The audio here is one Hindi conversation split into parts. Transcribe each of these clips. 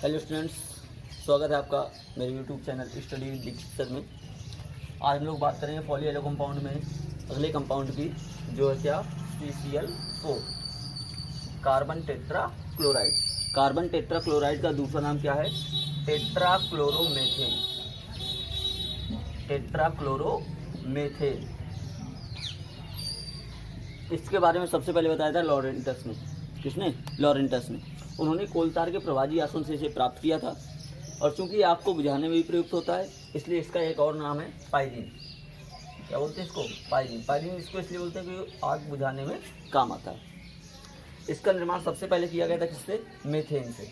हेलो स्टूडेंट्स, स्वागत है आपका मेरे YouTube channel study with Dikshit sir में। आज हम लोग बात करेंगे पॉली एलो कंपाउंड में अगले कंपाउंड की, जो है क्या CCl4 carbon tetra chloride. Carbon tetra chloride का दूसरा नाम क्या है? टेट्राक्लोरोमेथेन। टेट्राक्लोरोमेथेन। इसके बारे में सबसे पहले बताया था लॉरेंटस ने। किसने? लॉरेंटस ने। उन्होंने कोलतार के प्रवाजी आसवन से इसे प्राप्त किया था, और चूंकि आग को बुझाने में भी प्रयुक्त होता है, इसलिए इसका एक और नाम है पाइरीन। क्या बोलते हैं इसको? पाइरीन। पाइरीन इसको इसलिए बोलते हैं कि आग बुझाने में काम आता है। इसका निर्माण सबसे पहले किया गया था किससे? मेथेन से।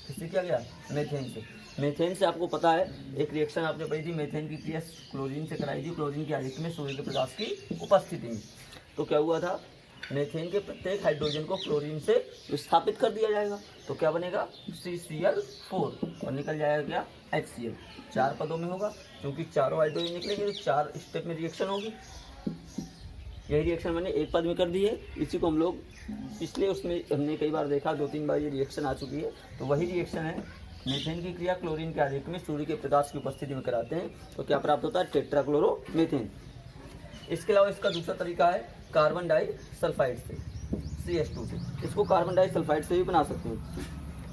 किससे किया गया? मेथेन से। मेथेन से आपको पता है एक रिएक्शन आपने पढ़ी थी, मेथेन की क्रिया क्लोरीन से कराई थी, क्लोरीन की आदित्य में सूर्य के प्रकाश की उपस्थिति में। तो क्या हुआ था? मेथेन के प्रत्येक हाइड्रोजन को क्लोरीन से विस्थापित कर दिया जाएगा, तो क्या बनेगा? CCl4, और निकल जाएगा क्या? HCl। 4 पदों में होगा, क्योंकि चारों हाइड्रोजन निकलेंगे तो 4 स्टेप में रिएक्शन होगी। यही रिएक्शन मैंने एक पद में कर दी है। इसी को हम लोग पिछले उसमें हमने कई बार देखा, 2-3 बार ये रिएक्शन आ चुकी है। तो वही रिएक्शन है, मेथेन की क्रिया क्लोरीन के आदित्य में सूर्य के प्रकाश की उपस्थिति में कराते हैं, तो क्या प्राप्त होता है? टेट्राक्लोरोमेथेन। इसके अलावा इसका दूसरा तरीका है कार्बन डाई सल्फाइड से, CH2 से। इसको कार्बन डाई सल्फाइड से भी बना सकते हैं।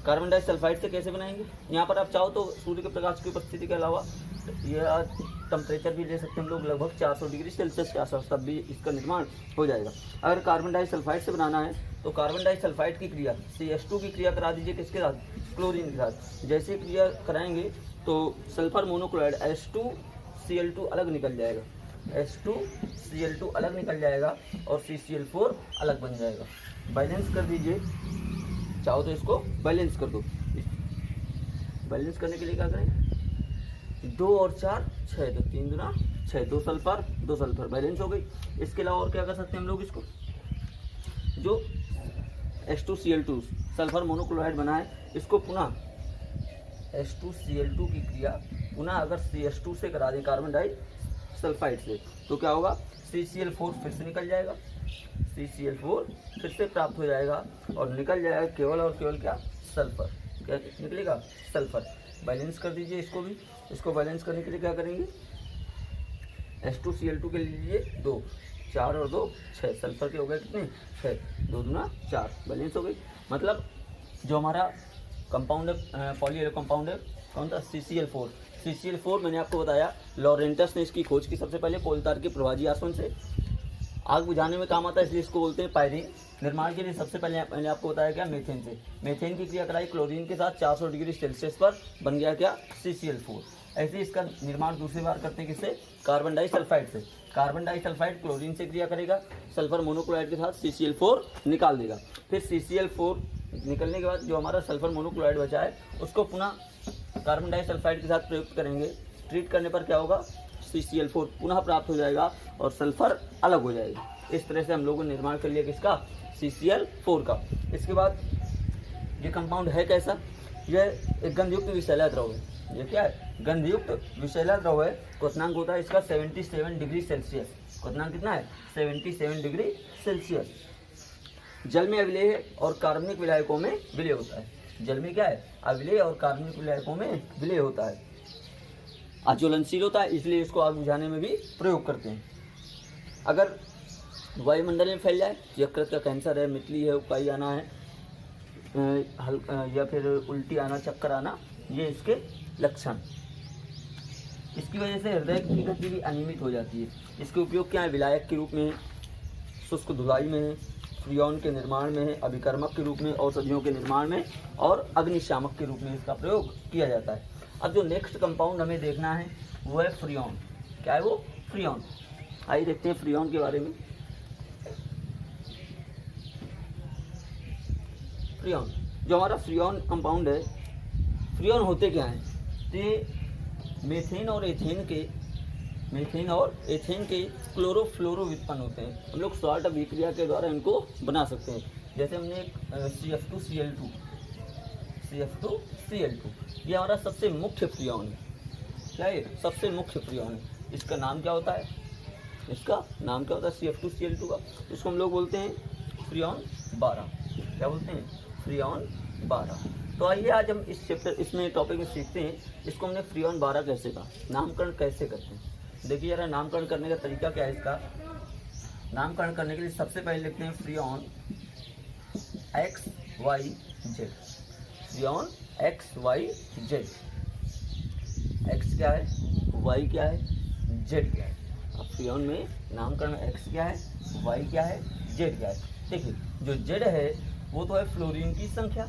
कार्बन डाई सल्फाइड से कैसे बनाएंगे? यहाँ पर आप चाहो तो सूर्य के प्रकाश की उपस्थिति के अलावा यह टेम्परेचर भी ले सकते हैं हम लोग, लगभग 400 डिग्री सेल्सियस के आसपास, तब भी इसका निर्माण हो जाएगा। अगर कार्बन डाई सल्फाइड से बनाना है तो कार्बन डाई सल्फाइड की क्रिया CH2 की क्रिया करा दीजिए किसके साथ? क्लोरीन के साथ। जैसे क्रिया कराएंगे तो सल्फर मोनोक्लोराइड H2Cl2 अलग निकल जाएगा, H2Cl2 अलग निकल जाएगा, और CCl4 अलग बन जाएगा। बैलेंस कर दीजिए, चाहो तो इसको बैलेंस कर दो। बैलेंस करने के लिए क्या करें? 2 और 4 6, तो 3 दूना 6, 2 सल्फर बैलेंस हो गई। इसके अलावा और क्या कर सकते हैं हम लोग? इसको जो H2Cl2 सल्फर मोनोक्लोराइड बना है, इसको पुनः H2Cl2 की क्रिया पुनः अगर CH2 से करा दें कार्बन डाई सल्फाइड से, तो क्या होगा? CCl4 फिर से निकल जाएगा, CCl4 फिर से प्राप्त हो जाएगा, और निकल जाएगा केवल और केवल क्या? सल्फर। क्या निकलेगा? सल्फर। बैलेंस कर दीजिए इसको भी। इसको बैलेंस करने के लिए क्या करेंगे? H2Cl2 के लीजिए 2, 4 और 2 6, सल्फर के हो गए कितने? 6, 2 दूना 4, बैलेंस हो गई। मतलब जो हमारा कंपाउंड है, पॉली एलो कंपाउंड है, कौन सा? CCl4। CCl4 मैंने आपको बताया लॉरेंटस ने इसकी खोज की सबसे पहले कोलतार के प्रवाजी आसवन से। आग बुझाने में काम आता है, इसलिए इसको बोलते हैं पायरीन। निर्माण के लिए सबसे पहले मैंने आपको बताया क्या? मेथेन से। मेथेन की क्रिया कराई क्लोरीन के साथ 400 डिग्री सेल्सियस पर, बन गया क्या? CCl4। ऐसे इसका निर्माण दूसरी बार करते हैं किससे? कार्बन डाई सल्फाइड से। कार्बन डाई सल्फाइड क्लोरीन से क्रिया करेगा, सल्फर मोनोक्लोराइड के साथ CCl4 निकाल देगा। फिर CCl4 निकलने के बाद जो हमारा सल्फर मोनोक्लोराइड बचा है, उसको पुनः कार्बन डाई सल्फाइड के साथ प्रयुक्त करेंगे। ट्रीट करने पर क्या होगा? CCl4 पुनः प्राप्त हो जाएगा, और सल्फर अलग हो जाएगा। इस तरह से हम लोगों ने निर्माण कर लिया किसका? CCl4 का। इसके बाद ये कंपाउंड है कैसा? यह एक गंधयुक्त विषैला द्रव है। ये क्या है? गंधयुक्त विषैला द्रव है। क्वथनांक होता है इसका 77 डिग्री सेल्सियस। क्वथनांक कितना है? 77 डिग्री सेल्सियस। जल में अविलेय और कार्बनिक विलायकों में विलय होता है। जल में क्या है? अविलेय और कार्बनिक विलायकों में विलय होता है। अज्वलनशील होता है, इसलिए इसको आग बुझाने में भी प्रयोग करते हैं। अगर वायुमंडल में फैल जाए, यकृत का कैंसर है, मितली है, उकाई आना है, या फिर उल्टी आना, चक्कर आना, ये इसके लक्षण। इसकी वजह से हृदय की गति भी अनियमित हो जाती है। इसके उपयोग क्या है? विलायक के रूप में है, शुष्क धुलाई में है, फ्रियोन के निर्माण में है, अभिकर्मक के रूप में, औषधियों के निर्माण में, और अग्निशामक के रूप में इसका प्रयोग किया जाता है। अब जो नेक्स्ट कंपाउंड हमें देखना है वो है फ्रियोन। क्या है वो? फ्रियोन। आइए देखते हैं फ्रियोन के बारे में। फ्रियोन, जो हमारा फ्रियोन कंपाउंड है, फ्रियोन होते क्या हैं? तो ये मेथेन और एथेन के क्लोरोफ्लोरो व्युत्पन्न होते हैं। हम लोग सॉल्ट अभिक्रिया के द्वारा इनको बना सकते हैं। जैसे हमने CF2Cl2, ये हमारा सबसे मुख्य फ्रियोन है। क्या है? सबसे मुख्य फ्रियोन है। इसका नाम क्या होता है? इसका नाम क्या होता है CF2Cl2 का? इसको हम लोग बोलते हैं फ्रियोन 12। क्या बोलते हैं? फ्रियोन 12। तो आइए आज हम इस चैप्टर इसमें टॉपिक में सीखते हैं इसको हमने फ्रीऑन 12 कैसे कहा, नामकरण कैसे करते हैं। देखिए जरा नामकरण करने का तरीका क्या है इसका। नामकरण करने के लिए सबसे पहले लिखते हैं freon X Y Z. Freon X Y Z, X क्या है, वाई क्या है, जेड क्या है। अब फ्रीऑन में नामकरण में एक्स क्या है, वाई क्या है, जेड क्या है। देखिए जो जेड है वो तो है फ्लोरीन की संख्या,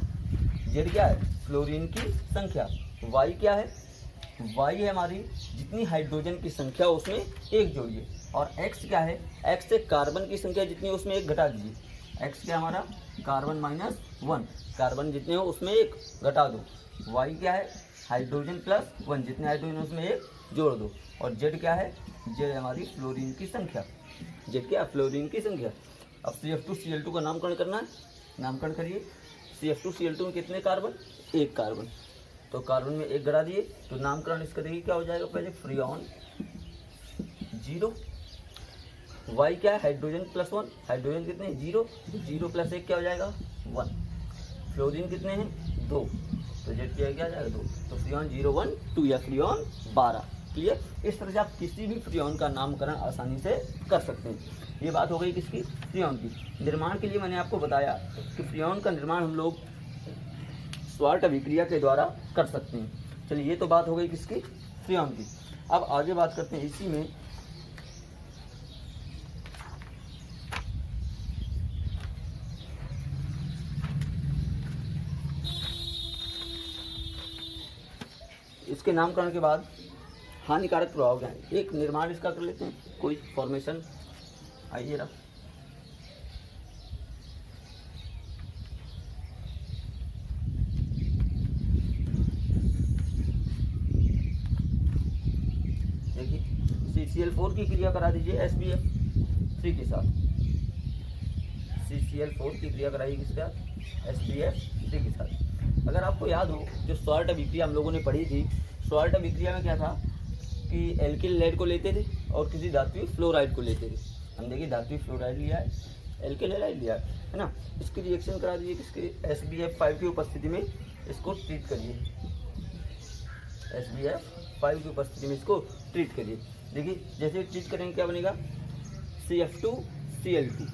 जेड क्या है, फ्लोरीन की संख्या। वाई क्या है, वाई है हमारी जितनी हाइड्रोजन की संख्या उसमें एक जोड़िए। और एक्स क्या है, एक्स से कार्बन की संख्या जितनी है उसमें एक घटा दीजिए। एक्स क्या हमारा, कार्बन -1, कार्बन जितने हो उसमें एक घटा दो। वाई क्या है, हाइड्रोजन +1, जितने हाइड्रोजन उसमें एक जोड़ दो। और जेड क्या है, जेड हमारी फ्लोरीन की संख्या, जेड क्या, फ्लोरीन की संख्या। अब CF2Cl2 का नामकरण करना है, नामकरण करिए। CF2Cl2 में कितने कार्बन, एक कार्बन, तो कार्बन में एक घटा दिए तो नामकरण इसका देखिए क्या हो जाएगा, पहले फ्रीऑन 0। वाई क्या है, हाइड्रोजन +1, हाइड्रोजन कितने हैं 0, तो 0 + 1 क्या हो जाएगा 1। फ्लोरीन कितने हैं 2, तो जेड क्या आ जाएगा 2, तो फ्रीऑन 0, 1, 2 या फ्रीऑन 12। क्लियर। इस तरह से आप किसी भी फ्रीऑन का नामकरण आसानी से कर सकते हैं। ये बात हो गई किसकी, फ्रीऑन की। निर्माण के लिए मैंने आपको बताया कि फ्रीऑन का निर्माण हम लोग स्वार्ट अभिक्रिया के द्वारा कर सकते हैं। चलिए ये तो बात हो गई किसकी, फ्रीऑन की। अब आगे बात करते हैं इसी में इसके नामकरण के बाद हानिकारक प्रभाव क्या है, एक निर्माण इसका कर लेते हैं, कोई फॉर्मेशन। आइए रहा देखिए CCl4 की क्रिया करा दीजिए SbF3 के साथ। CCl4 की क्रिया कराइए किसके साथ, SbF3 के साथ। अगर आपको याद हो जो स्वार्ट अभिक्रिया हम लोगों ने पढ़ी थी, स्वार्ट अभिक्रिया में क्या था कि एल्किल लेड को लेते थे और किसी धात्विक फ्लोराइड को लेते थे। हम देखिए धात्विक फ्लोराइड लिया है, एल्किल हैलाइड लिया है ना। इसकी रिएक्शन करा दीजिए किसके, SbF5 की उपस्थिति में इसको ट्रीट करिए। SbF5 की उपस्थिति में इसको ट्रीट करिए। देखिए जैसे ट्रीट करेंगे क्या बनेगा, CF2Cl2,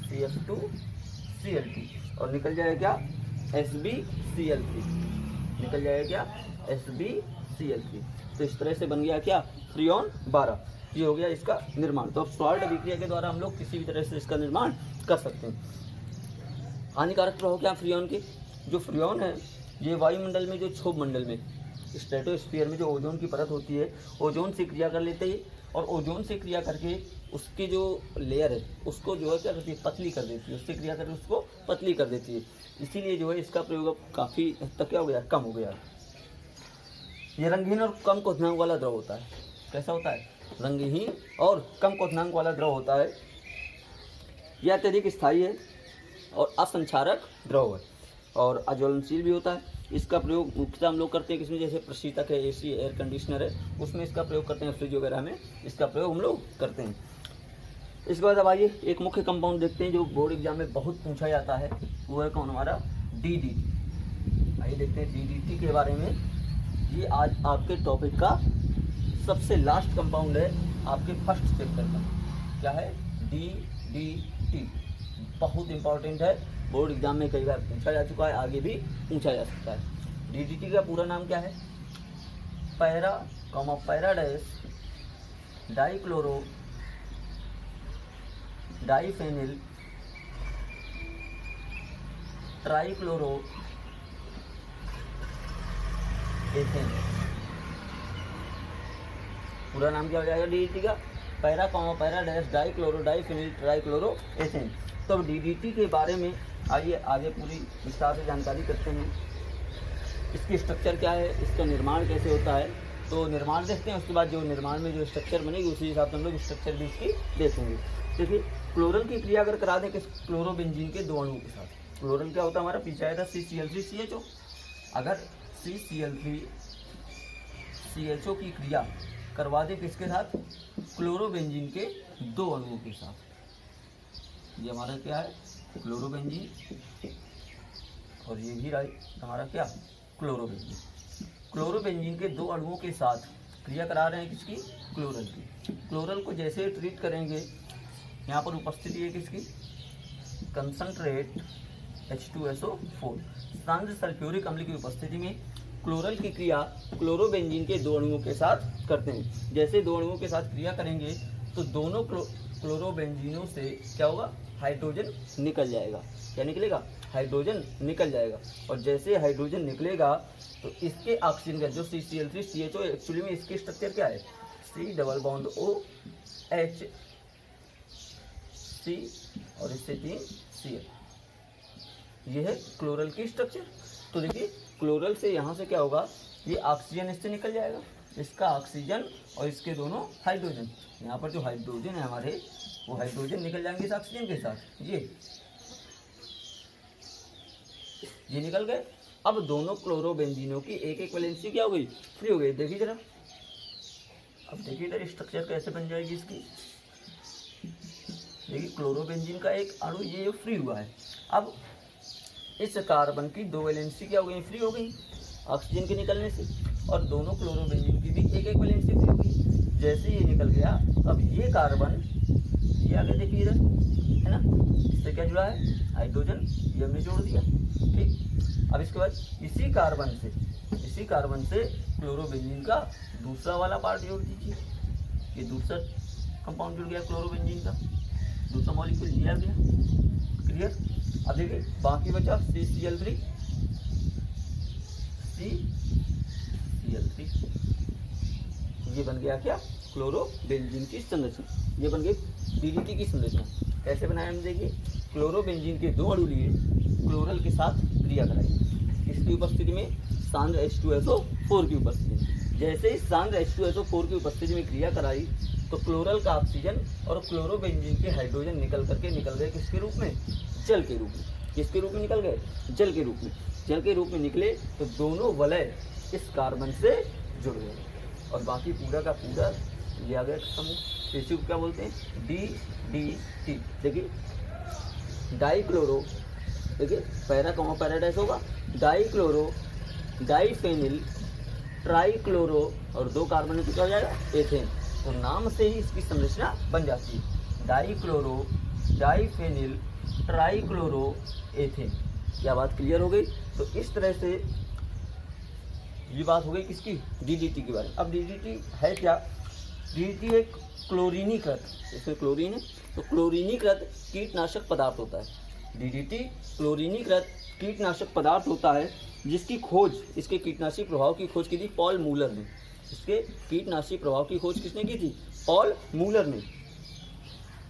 CF2Cl2 और निकल जाएगा क्या SbCl3, निकल जाएगा क्या SbCl3। तो इस तरह से बन गया क्या फ्रीऑन 12। ये हो गया इसका निर्माण। तो अब स्वार्ट अभिक्रिया के द्वारा हम लोग किसी भी तरह से इसका निर्माण कर सकते हैं। हानिकारक प्रभाव क्या फ्रीऑन के, जो फ्रीऑन है ये वायुमंडल में, जो क्षोभ मंडल में, स्ट्रेटोस्फीयर में जो ओजोन की परत होती है, ओजोन से क्रिया कर लेते हैं और ओजोन से क्रिया करके उसकी जो लेयर है उसको जो है क्या करती है, पतली कर देती है, उससे क्रिया करके उसको पतली कर देती है। इसीलिए जो है इसका प्रयोग अब काफ़ी हद तक क्या हो गया, कम हो गया। ये रंगहीन और कम क्वथनांक वाला द्रव होता है। कैसा होता है, रंगहीन और कम क्वथनांक वाला द्रव होता है। यह अत्यधिक स्थायी है और असंक्षारक द्रव है और अज्वलनशील भी होता है। इसका प्रयोग मुख्यतः हम लोग करते हैं किसमें, जैसे प्रशीतक है, AC एयर कंडीशनर है, उसमें इसका प्रयोग करते हैं, फ्रिज वगैरह में इसका प्रयोग हम लोग करते हैं। इसके बाद अब आइए एक मुख्य कंपाउंड देखते हैं जो बोर्ड एग्जाम में बहुत पूछा जाता है, वो है कौन, हमारा DDT। आइए देखते हैं DDT के बारे में। ये आज आपके टॉपिक का सबसे लास्ट कंपाउंड है आपके फर्स्ट चैप्टर का। क्या है, DDT, बहुत इंपॉर्टेंट है, बोर्ड एग्जाम में कई बार पूछा जा चुका है, आगे भी पूछा जा सकता है। DDT का पूरा नाम क्या है, paradise dichloro diphenyl trichloro ethane. पूरा नाम क्या हो जाएगा DDT का, paradise dichloro diphenyl trichloro ethane. तो अब DDT के बारे में आइए आगे पूरी विस्तार से जानकारी करते हैं। इसकी स्ट्रक्चर क्या है, इसका निर्माण कैसे होता है, तो निर्माण देखते हैं। उसके बाद जो निर्माण में जो स्ट्रक्चर बनेगी उसी हिसाब से हम लोग स्ट्रक्चर भी इसकी देखेंगे। देखिए क्लोरल की क्रिया अगर करा दें कि क्लोरोबेंजीन के 2 अणुओं के साथ, क्लोरल क्या होता है हमारा, पीछे आया था CCl3CHO। अगर CCl3CHO की क्रिया करवा दें किसके साथ, क्लोरोबेंजीन के 2 अणुओं के साथ, ये हमारा क्या है क्लोरोबेंजीन और ये भी हमारा क्या, क्लोरोबेंजीन। क्लोरोबेंजीन के 2 अणुओं के साथ क्रिया करा रहे हैं किसकी, क्लोरल की। क्लोरल को जैसे ट्रीट करेंगे, यहाँ पर उपस्थिति है किसकी, कंसंट्रेट H2SO4, सांद्र सल्फ्यूरिक अम्ल की उपस्थिति में क्लोरल की क्रिया क्लोरोबेंजीन के 2 अणुओं के साथ करते हैं। जैसे 2 अणुओं के साथ क्रिया करेंगे तो दोनों क्लोरोबेंजीनों से क्या होगा, हाइड्रोजन निकल जाएगा। क्या निकलेगा, हाइड्रोजन निकल जाएगा। और जैसे हाइड्रोजन निकलेगा तो इसके ऑक्सीजन का जो CCl3CHO, एक्चुअली में इसकी स्ट्रक्चर क्या है, C double bond OH C और इससे 3 Cl, ये है क्लोरल की स्ट्रक्चर। तो देखिए क्लोरल से यहाँ से क्या होगा, ये ऑक्सीजन इससे निकल जाएगा, इसका ऑक्सीजन और इसके दोनों हाइड्रोजन, यहाँ पर जो हाइड्रोजन है हमारे, वो हाइड्रोजन निकल जाएंगे इस ऑक्सीजन के साथ, ये निकल गए। अब दोनों क्लोरोबेंजीनों की एक एक वैलेंसी क्या हो गई, फ्री हो गई। देखिए जरा, अब देखिए इधर स्ट्रक्चर कैसे बन जाएगी इसकी। देखिए क्लोरोबेंजीन का एक अणु ये फ्री हुआ है। अब इस कार्बन की 2 वैलेंसी क्या हो गई, फ्री हो गई ऑक्सीजन के निकलने से, और दोनों क्लोरोबेंजीन की भी एक एक वैलेंसी फ्री हो गई। जैसे ये निकल गया, अब ये कार्बन ये आगे देखिए इधर है ना, इससे क्या जुड़ा है, हाइड्रोजन, ये हमने जोड़ दिया, ठीक। अब इसके बाद इसी कार्बन से क्लोरोबेंजीन का दूसरा वाला पार्ट जोड़ दीजिए, ये दूसरा कंपाउंड जुड़ गया क्लोरोबेंजीन का, दूसरा मॉलिक्यूल ये आ गया, क्लियर। अब देखिए बाकी बचा CCl3, ये बन गया क्या, क्लोरोबेंजीन की संरचना, ये बन गई DDT की संरचना। कैसे बनाया हम देखिए, क्लोरोबेंजीन के 2 अणु लिए, क्लोरल के साथ क्रिया कराई, इसकी उपस्थिति में सांद्र H2SO4 की उपस्थिति में। जैसे ही सांद्र H2SO4 की उपस्थिति में क्रिया कराई तो क्लोरल का ऑक्सीजन और क्लोरोबेंजीन के हाइड्रोजन निकल गए किसके रूप में, जल के रूप में। किसके रूप में निकल गए, जल के रूप में। जल के रूप में निकले तो दोनों वलय इस कार्बन से जुड़ गए, और बाकी पूरा का पूरा ये आ गया समूह। इसी को क्या बोलते हैं, DDT। देखिए डाइक्लोरो, देखिए पैरा कॉमा पैराडाइस होगा, डाइक्लोरो डाइफेनिल ट्राइक्लोरो, और 2 कार्बन है तो क्या हो जाएगा, एथेन। तो नाम से ही इसकी संरचना बन जाती है, डाइक्लोरो डाइफेनिल ट्राइक्लोरो एथेन। क्या बात क्लियर हो गई। तो इस तरह से ये बात हो गई किसकी, DDT के बारे में। अब DDT है क्या, DDT एक क्लोरीनीकृत, इसमें क्लोरीन है तो क्लोरीनीकृत कीटनाशक पदार्थ होता है। DDT क्लोरीनीकृत कीटनाशक पदार्थ होता है जिसकी खोज, इसके कीटनाशी प्रभाव की खोज की थी पॉल मूलर ने। इसके कीटनाशी प्रभाव की खोज किसने की थी, पॉल मूलर ने।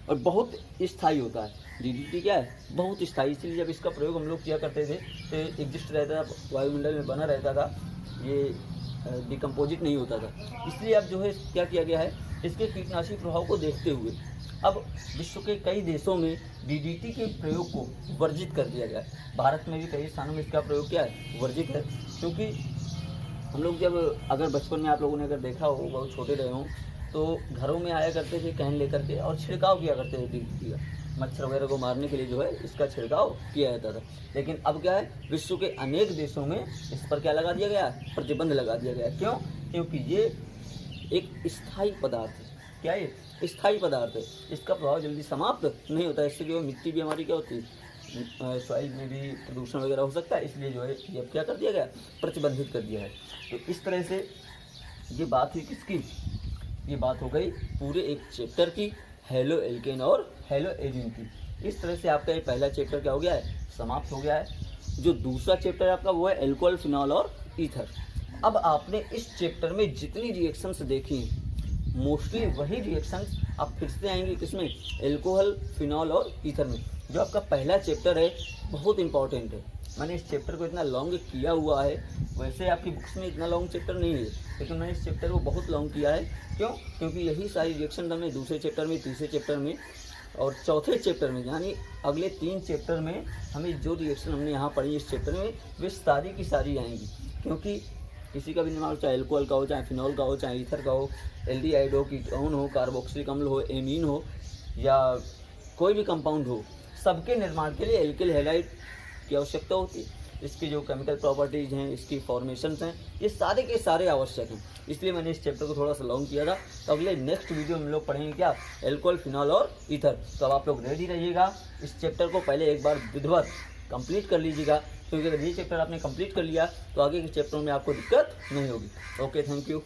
और बहुत स्थायी होता है DDT, क्या है, बहुत स्थायी। इसलिए जब इसका प्रयोग हम लोग किया करते थे तो एग्जिस्ट रहता था, वायुमंडल में बना रहता था, ये डिकम्पोजिट नहीं होता था। इसलिए अब जो है क्या किया गया है, इसके कीटनाशी प्रभाव को देखते हुए अब विश्व के कई देशों में DDT के प्रयोग को वर्जित कर दिया गया है। भारत में भी कई स्थानों में इसका प्रयोग क्या है, वर्जित है। क्योंकि हम लोग जब, अगर बचपन में आप लोगों ने अगर देखा हो, बहुत छोटे रहे हों, तो घरों में आया करते थे कैन लेकर के और छिड़काव किया करते थे DDT का, मच्छर वगैरह को मारने के लिए जो है इसका छिड़काव किया जाता था। लेकिन अब क्या है, विश्व के अनेक देशों में इस पर क्या लगा दिया गया, प्रतिबंध लगा दिया गया। क्यों, क्योंकि ये एक स्थायी पदार्थ है। क्या है, स्थायी पदार्थ है, इसका प्रभाव जल्दी समाप्त नहीं होता है। इससे जो है मिट्टी भी हमारी क्या होती है, सॉइल में भी प्रदूषण वगैरह हो सकता है। इसलिए जो है ये अब क्या कर दिया गया, प्रतिबंधित कर दिया है। तो इस तरह से ये बात हुई किसकी, ये बात हो गई पूरे एक चैप्टर की, हेलो एल्केन और हेलो एजीन की। इस तरह से आपका ये पहला चैप्टर क्या हो गया है, समाप्त हो गया है। जो दूसरा चैप्टर आपका वो है एल्कोहल, फिनॉल और ईथर। अब आपने इस चैप्टर में जितनी रिएक्शंस देखी, मोस्टली वही रिएक्शंस आप फिर से आएंगे किसमें, एल्कोहल, फिनॉल और ईथर में। जो आपका पहला चैप्टर है बहुत इंपॉर्टेंट है। मैंने इस चैप्टर को इतना लॉन्ग किया हुआ है, वैसे आपकी बुक्स में इतना लॉन्ग चैप्टर नहीं है, लेकिन मैंने इस चैप्टर को बहुत लॉन्ग किया है। क्यों, क्योंकि यही सारी रिएक्शन हमने दूसरे चैप्टर में, तीसरे चैप्टर में और चौथे चैप्टर में, यानी अगले 3 चैप्टर में हमें जो रिएक्शन हमने यहाँ पढ़ी इस चैप्टर में, वे सारी की सारी आएंगी। क्योंकि किसी का भी दिमाग, चाहे एल्कोहल का हो, चाहे फिनॉल का हो, चाहे ईथर का हो, एल्डिहाइड हो, कीटोन हो, कार्बोक्सिलिक अम्ल हो, एमीन हो, या कोई भी कंपाउंड हो, सबके निर्माण के लिए एल्किल हैलाइड की आवश्यकता होती है। इसकी जो केमिकल प्रॉपर्टीज़ हैं, इसकी फॉर्मेशंस हैं, ये सारे के सारे आवश्यक हैं। इसलिए मैंने इस चैप्टर को थोड़ा सा लॉन्ग किया था। तो अगले नेक्स्ट वीडियो में हम लोग पढ़ेंगे क्या, एल्कोहल, फिनॉल और ईथर। तो अब आप लोग रेडी रहिएगा। इस चैप्टर को पहले एक बार विधिवत कंप्लीट कर लीजिएगा, क्योंकि अगर ये चैप्टर आपने कंप्लीट कर लिया तो आगे के चैप्टर में आपको दिक्कत नहीं होगी। Okay, thank you.